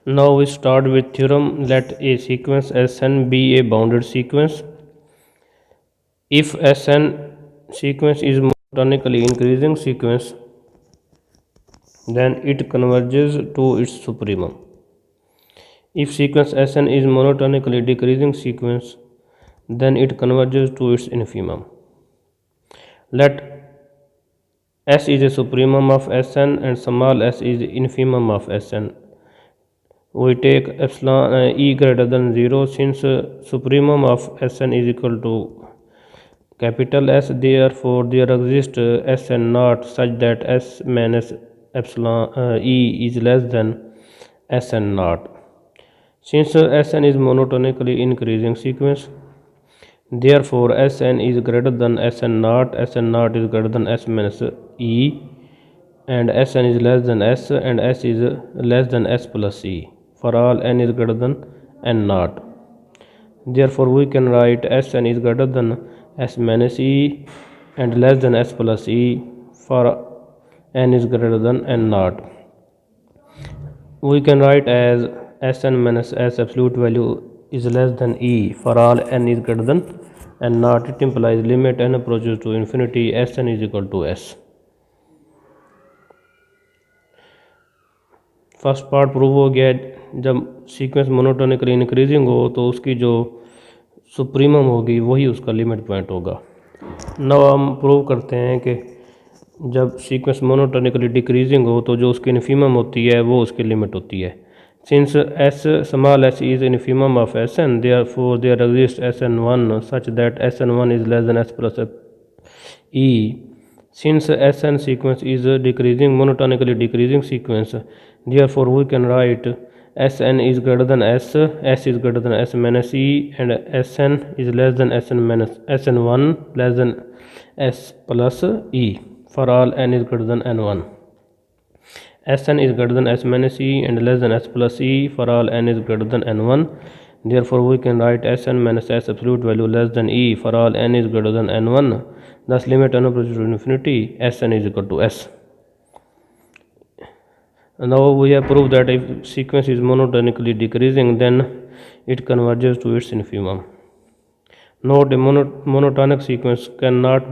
Now we start with theorem. Let a sequence Sn be a bounded sequence. If Sn sequence is monotonically increasing sequence, then it converges to its supremum. If sequence Sn is monotonically decreasing sequence, then it converges to its infimum. Let S is a supremum of Sn and small s is the infimum of Sn. We take epsilon e greater than 0 since supremum of Sn is equal to capital S, therefore there exists Sn naught such that S minus epsilon e is less than Sn naught. Since Sn is monotonically increasing sequence, therefore Sn is greater than Sn naught is greater than S minus e, and Sn is less than S, and S is less than S plus e for all n is greater than n naught. Therefore we can write Sn is greater than S minus e and less than S plus e for n is greater than n naught. We can write as Sn minus S absolute value is less than e for all n is greater than n naught. It implies limit n approaches to infinity Sn is equal to S. First part prove हो गया। जब sequence monotonically increasing हो तो उसकी जो supremum होगी वही उसका लिमिट पॉइंट होगा। नव हम प्रूव करते हैं कि जब सीक्वेंस मोनोटोनिकली डिक्रीजिंग हो तो जो उसकी इन्फीमम होती है वो उसकी लिमिट होती है। Since S small S is infimum of S N, therefore there exist S N one such that S N one is less than S plus E. Since Sn sequence is a decreasing monotonically decreasing sequence, therefore we can write Sn is greater than S is greater than S minus E, and Sn is less than Sn minus Sn1 less than S plus E for all n is greater than n1. Sn is greater than S minus E and less than S plus E for all n is greater than n1. Therefore we can write Sn minus S absolute value less than E for all n is greater than n1. Thus limit n approaches to infinity Sn is equal to S. And now we have proved that if sequence is monotonically decreasing, then it converges to its infimum. Note a monotonic sequence cannot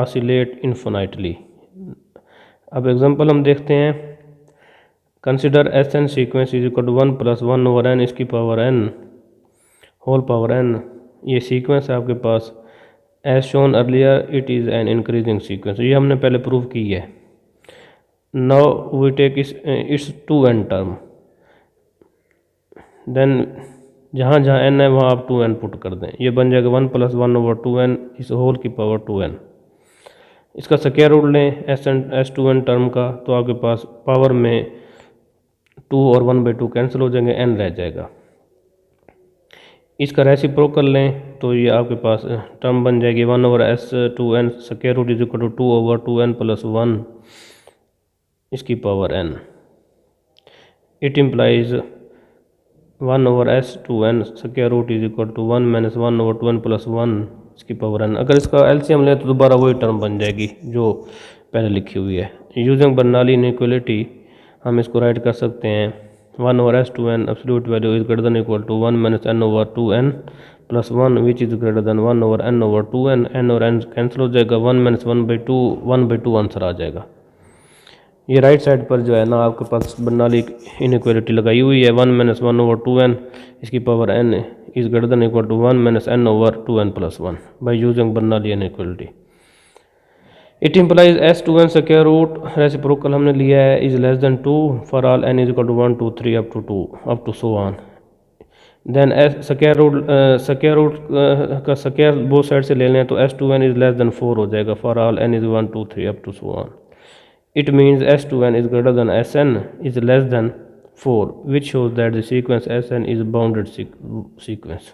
oscillate infinitely. अब example हम देखते हैं। Consider Sn sequence is equal to 1 plus 1 over n इसकी power n whole power n। ये sequence है आपके पास। As shown earlier it is an increasing sequence, ये हमने पहले प्रूव की है। Now we take its 2n term, then जहाँ जहाँ n है वहाँ आप 2n पुट कर दें, ये बन जाएगा 1 प्लस 1 ओवर 2n इस होल की पावर 2n। इसका स्क्वायर रूट लें S2n टर्म का, तो आपके पास पावर में 2 और 1/2 कैंसिल हो जाएंगे, n रह जाएगा। इसका रेसिप्रोकल लें तो ये आपके पास टर्म बन जाएगी 1 over S2n square root is equal to 2 over 2n plus 1 इसकी power n। It implies 1 over S2n square root is equal to 1 minus 1 over 2n plus 1 इसकी पावर n। अगर इसका एलसीएम लें तो दोबारा वही टर्म बन जाएगी जो पहले लिखी हुई है। यूजिंग बर्नौली इनइक्वालिटी हम इसको राइट कर सकते हैं 1 over S2n absolute value is greater than equal to 1 minus n over 2n plus 1 which is greater than 1 over n over 2n। n और n कैंसिल हो जाएगा, 1 minus 1/2 आंसर आ जाएगा। ये राइट साइड पर जो है ना आपके पास बर्नौली इनइक्वालिटी लगाई हुई है 1 minus 1 over 2n इसकी power n is greater than equal to 1 minus n over 2n plus 1 by using Bernoulli inequality। It implies S2n square root reciprocal हमने लिया है is less than 2 for all n is equal to 1 2 3 up to so on. Then square root का square both side से ले लें तो S2n is less than 4 हो जाएगा for all n is 1 2 3 up to so on. It means S2n is greater than Sn is less than 4 which shows that the sequence Sn is bounded sequence.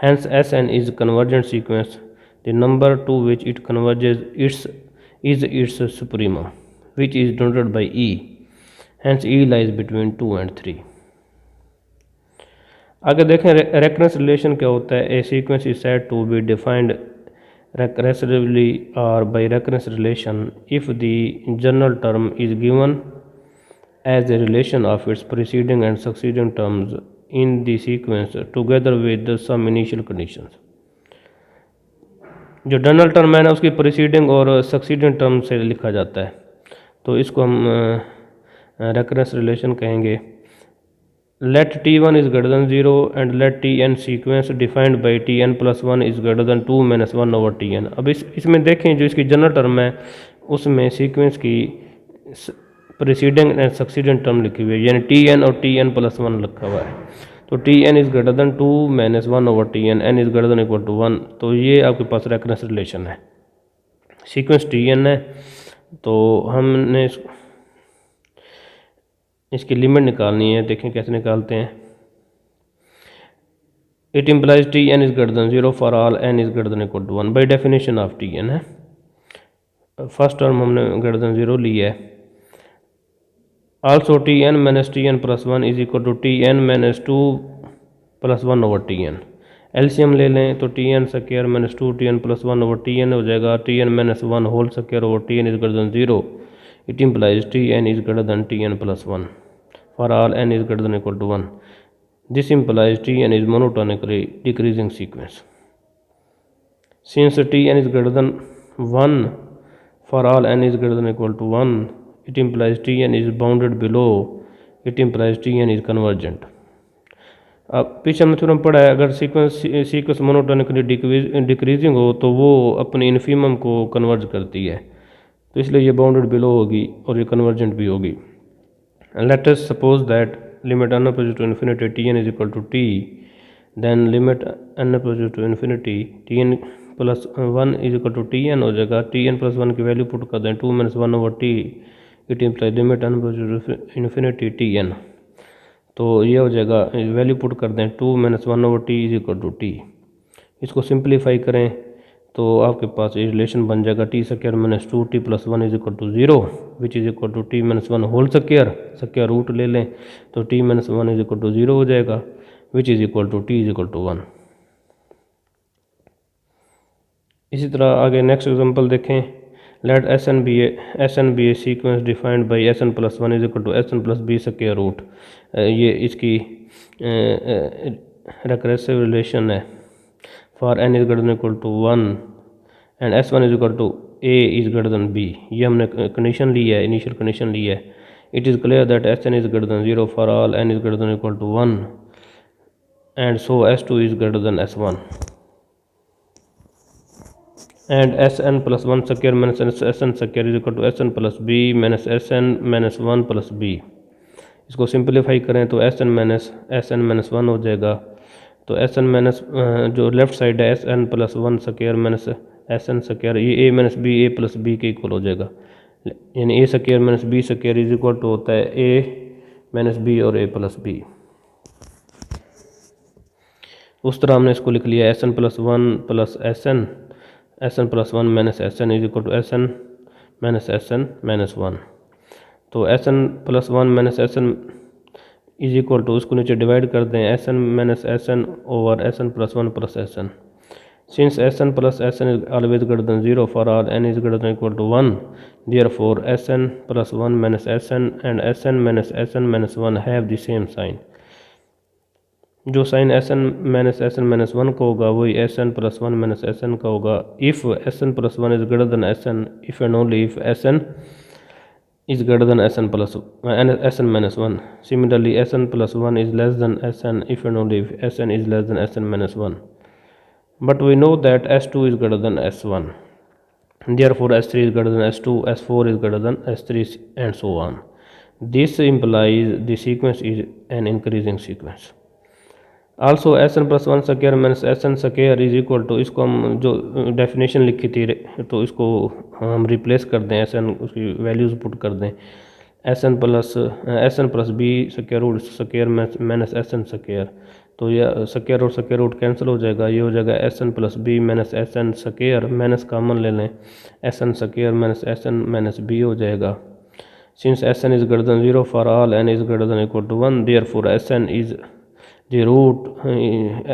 Hence Sn is convergent sequence. The number to which it converges is its supremum, which is denoted by E. Hence E lies between 2 and 3. आगे देखें recurrence relation क्या होता है। A sequence is said to be defined recursively or by recurrence relation if the general term is given as the relation of its preceding and succeeding terms in the sequence together with some initial conditions। जो डनल term है ना उसकी preceding और succeeding term से लिखा जाता है, तो इसको हम रेफरेंस रिलेशन कहेंगे। Let T1 is greater than 0 and let Tn sequence defined by Tn+1 is greater than 2 - 1/Tn। अब इसमें देखें जो इसकी जनरल टर्म है उसमें सीक्वेंस की प्रीसीडिंग एंड सक्सीडिंग टर्म लिखी हुई है, यानी Tn और Tn+1 लिखा हुआ है। तो Tn is greater than 2 - 1/Tn, n is greater than equal to 1। तो ये आपके पास रेफरेंस रिलेशन है। सीक्वेंस Tn है तो हमने इसकी लिमिट निकालनी है। देखें कैसे निकालते हैं। It implies Tn is greater than 0 for all n is greater than equal to 1 by definition of Tn है। फर्स्ट टर्म हमने ग्रेटर देन 0 ली है। Also Tn - Tn+1 is equal to Tn - 2 + 1/Tn। LCM ले लें तो Tn square - 2 Tn+1/Tn हो जाएगा। Tn - 1 whole square over Tn is greater than 0। It implies Tn is greater than Tn+1 for all n is greater than equal to 1। This implies Tn is monotonically decreasing sequence. Since Tn is greater than 1 for all n is greater than equal to 1, it implies Tn is bounded below, it implies Tn is convergent। अब पीछे हमने theorem पढ़ा है, अगर sequence monotonically decreasing हो तो वो अपने इन्फीमम को कन्वर्ज करती है, तो इसलिए ये बाउंडेड बिलो होगी और ये कन्वर्जेंट भी होगी। Let us suppose that limit n approach to infinity Tn is equal to T, then limit n approach to infinity Tn+1 is equal to Tn हो जाएगा। Tn+1 की वैल्यू पुट कर दें 2 - 1/T, it imply limit n approach to infinity Tn। तो ये हो जाएगा, value put कर दें 2 - 1/T is equal to T। इसको सिंप्लीफाई करें तो आपके पास ये रिलेशन बन जाएगा T square - 2T + 1 is equal to 0 which is equal to T - 1 whole square root ले लें तो T - 1 इज इक्वल टू 0 हो जाएगा which is equal to T is equal to 1। इसी तरह आगे नेक्स्ट एग्जांपल देखें। Let Sn be a sequence defined by Sn+1 is equal to Sn+b square root. ये इसकी रिकरेसिव रिलेशन है for n is greater than equal to 1 and S1 is equal to a is greater than b। ये हमने condition ली है, initial condition ली है। It is clear that Sn is greater than 0 for all n is greater than equal to 1 and so S2 is greater than S1 and Sn+1 square - Sn square is equal to Sn+b - Sn - 1 + b। इसको simplify करें तो Sn - 1 हो जाएगा। तो Sn जो left side है Sn+1 square - Sn square, ये a - b a + b के इक्वल हो जाएगा, यानी a square - b square is equal to होता है a - b और a + b। उस तरह हमने इसको लिख लिया Sn+1 + Sn+1 - Sn is equal to Sn - Sn - 1। तो Sn+1 - Sn is equal to, उसको नीचे डिवाइड कर दें Sn - Sn over Sn+1 + Sn। Since Sn + Sn is always greater than 0 for all n is greater than equal to 1, therefore Sn+1 - Sn and Sn - Sn - 1 have the same sign. जो sign Sn - Sn - 1 का होगा वही Sn+1 - Sn का होगा if Sn+1 is greater than Sn, if and only if Sn is greater than Sn - 1। Similarly, Sn+1 is less than Sn if and only if Sn is less than Sn - 1. But we know that S2 is greater than S1. Therefore, S3 is greater than S2, S4 is greater than S3 and so on. This implies the sequence is an increasing sequence. Also Sn+1 square - Sn square is equal to, इसको हम जो definition लिखी थी तो इसको हम replace कर दें, Sn उसकी वैल्यूज़ पुट कर दें Sn+b square root square - Sn square. तो यह स्क्वायर और स्क्वायर रूट कैंसिल हो जाएगा, ये हो जाएगा Sn+b - Sn square, minus common ले लें Sn स्क्वायर - Sn - b हो जाएगा। Since Sn is greater than 0 for all n is greater than equal to 1, therefore Sn is the root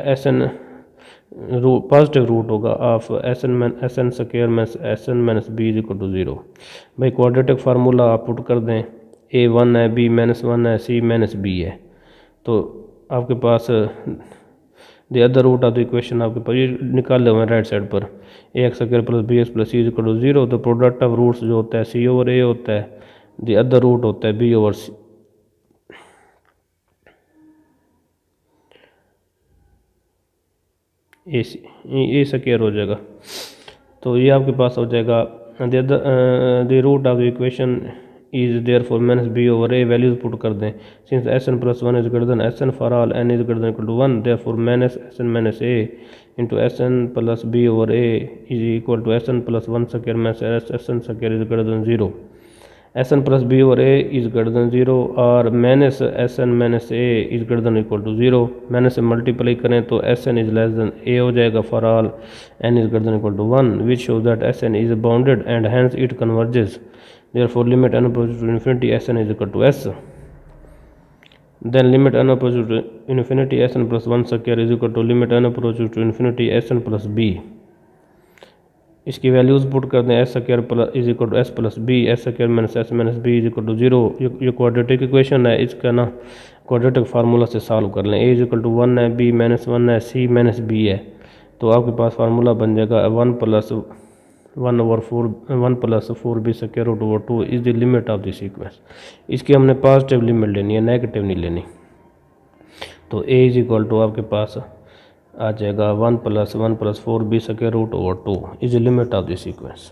Sn positive root होगा of Sn square - Sn - b is equal to 0। भाई quadratic formula आप put कर दें ए 1 है, B -1 है, सी -b है। तो आपके पास the other root of the equation आपके पास ये निकाले हुए हैं राइट साइड पर, a x square plus b x plus c equal to 0। तो प्रोडक्ट ऑफ रूट्स जो होता है सी ओवर ए होता है, द अदर रूट होता है B over C, A square हो जाएगा। तो ये आपके पास हो जाएगा the root of the equation is therefore minus B over A, values put कर दें। Since S N plus one is greater than S N for all N is greater than equal to 1, therefore minus S N minus A into S N plus B over A is equal to S N plus one square minus S n square is greater than 0। S N plus B over A is greater than 0 और minus S N minus a is greater than equal to 0। Minus से multiply करें तो S n is less than a हो जाएगा for all N is greater than equal to 1, which shows that S n is bounded and hence it converges, therefore limit n approaches to infinity Sn is equal to S. Then limit n approaches to infinity Sn plus 1 square is equal to limit n approaches to infinity Sn plus b। इसकी values put कर दें, S square plus is equal to S plus B, S square minus S minus B is equal to 0। ये quadratic equation है, इसका ना quadratic formula से solve कर लें। ए इज इक्वल टू 1 है, बी -1 है, सी -b है। तो आपके पास फार्मूला बन जाएगा 1 plus 1 plus 4b square root over 2 is the limit of this sequence. इसकी हमने पॉजिटिव लिमिट लेनी है, नेगेटिव नहीं लेनी। तो ए इज इक्वल टू आपके पास आ जाएगा 1 plus 4b square root over 2 is the limit of this sequence.